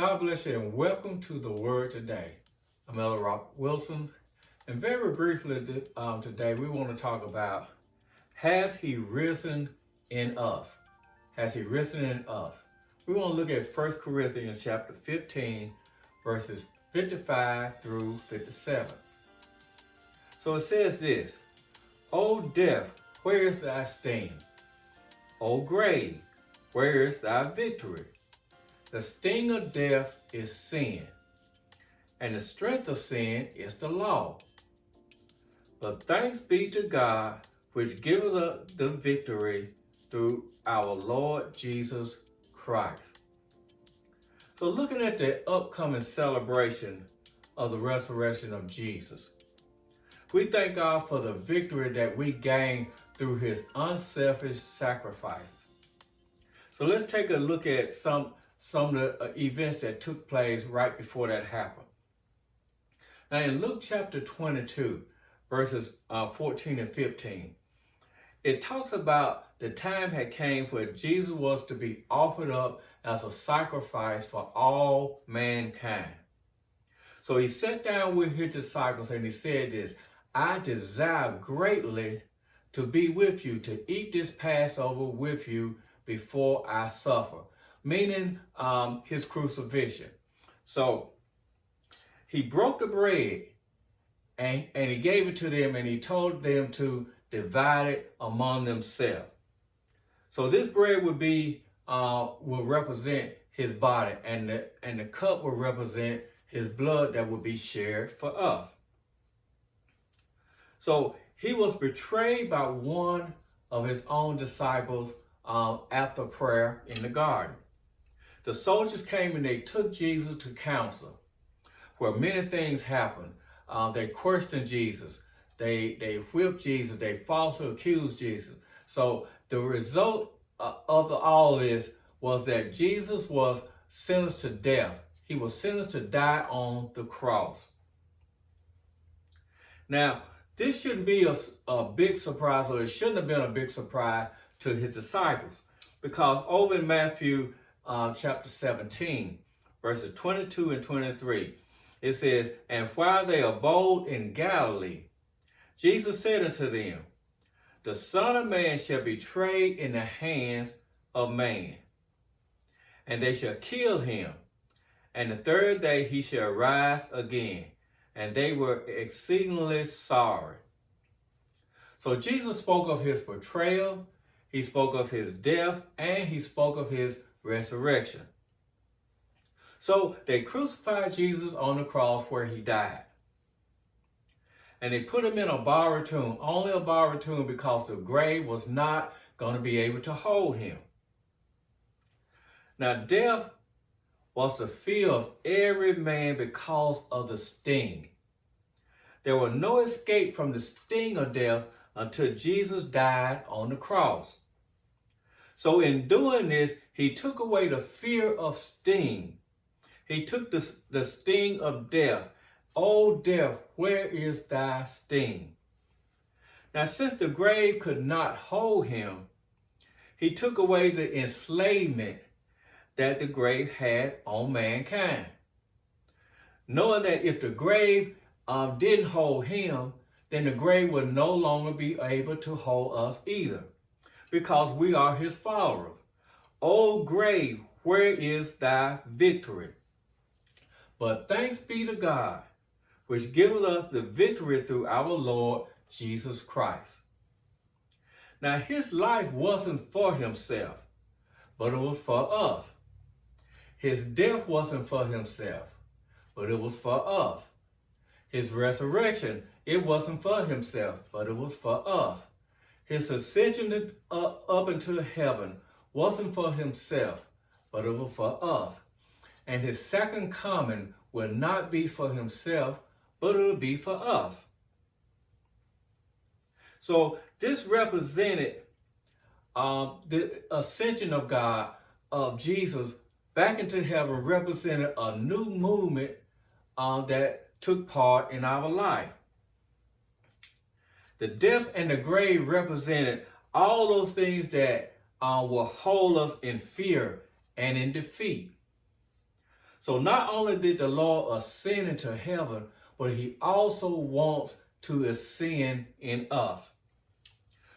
God bless you and welcome to the Word today. I'm Elder Robert Wilson, and very briefly today we want to talk about, has He risen in us? Has He risen in us? We want to look at 1 Corinthians chapter 15, verses 55 through 57. So it says this: O death, where is thy sting? O grave, where is thy victory? The sting of death is sin, and the strength of sin is the law. But thanks be to God, which gives us the victory through our Lord Jesus Christ. So looking at the upcoming celebration of the resurrection of Jesus, we thank God for the victory that we gain through His unselfish sacrifice. So let's take a look at some of the events that took place right before that happened. Now in Luke chapter 22, verses 14 and 15, it talks about the time had came where Jesus was to be offered up as a sacrifice for all mankind. So He sat down with His disciples and He said this: I desire greatly to be with you, to eat this Passover with you before I suffer. Meaning His crucifixion. So He broke the bread and He gave it to them, and He told them to divide it among themselves. So this bread will represent His body, and the cup will represent His blood that will be shared for us. So He was betrayed by one of His own disciples after prayer in the garden. The soldiers came and they took Jesus to council, where many things happened. They questioned Jesus. They whipped Jesus. They falsely accused Jesus. So the result of all this was that Jesus was sentenced to death. He was sentenced to die on the cross. Now, this shouldn't be a big surprise, or it shouldn't have been a big surprise to His disciples, because over in Matthew chapter 17, verses 22 and 23, it says, And while they abode in Galilee, Jesus said unto them, The Son of Man shall be betrayed in the hands of man, and they shall kill Him, and the third day He shall rise again. And they were exceedingly sorry. So Jesus spoke of His betrayal, He spoke of His death, and He spoke of His resurrection. So they crucified Jesus on the cross where He died. And they put Him in a borrowed tomb, only a borrowed tomb, because the grave was not going to be able to hold Him. Now death was the fear of every man because of the sting. There was no escape from the sting of death until Jesus died on the cross. So in doing this, He took away the fear of sting. He took the sting of death. O death, where is thy sting? Now, since the grave could not hold Him, He took away the enslavement that the grave had on mankind. Knowing that if the grave didn't hold Him, then the grave would no longer be able to hold us either, because we are His followers. O grave, where is thy victory? But thanks be to God, which gives us the victory through our Lord Jesus Christ. Now His life wasn't for Himself, but it was for us. His death wasn't for Himself, but it was for us. His resurrection, it wasn't for Himself, but it was for us. His ascension up into heaven wasn't for Himself, but it was for us. And His second coming will not be for Himself, but it will be for us. So this represented the ascension of God, of Jesus, back into heaven, represented a new movement that took part in our life. The death and the grave represented all those things that will hold us in fear and in defeat. So not only did the Lord ascend into heaven, but he also wants to ascend in us.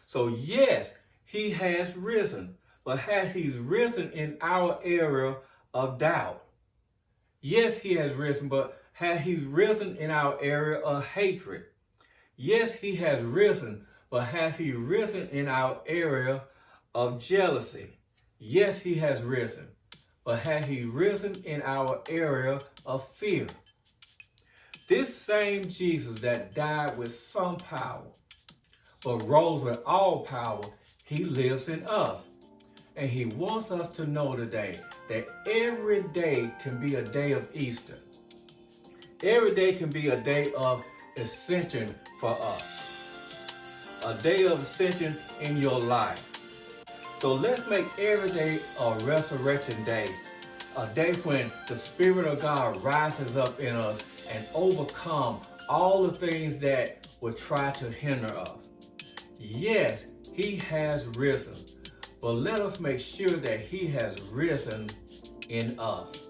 So yes, he has risen, but has he risen in our area of doubt? Yes, he has risen, but has he risen in our area of hatred? Yes, he has risen, but has he risen in our area of jealousy? Yes, he has risen, but has he risen in our area of fear? This same Jesus that died with some power, but rose with all power, he lives in us. And he wants us to know today that every day can be a day of Easter. Every day can be a day of ascension for us. A day of ascension in your life. So let's make every day a resurrection day. A day when the Spirit of God rises up in us and overcome all the things that would try to hinder us. Yes, he has risen, but let us make sure that he has risen in us.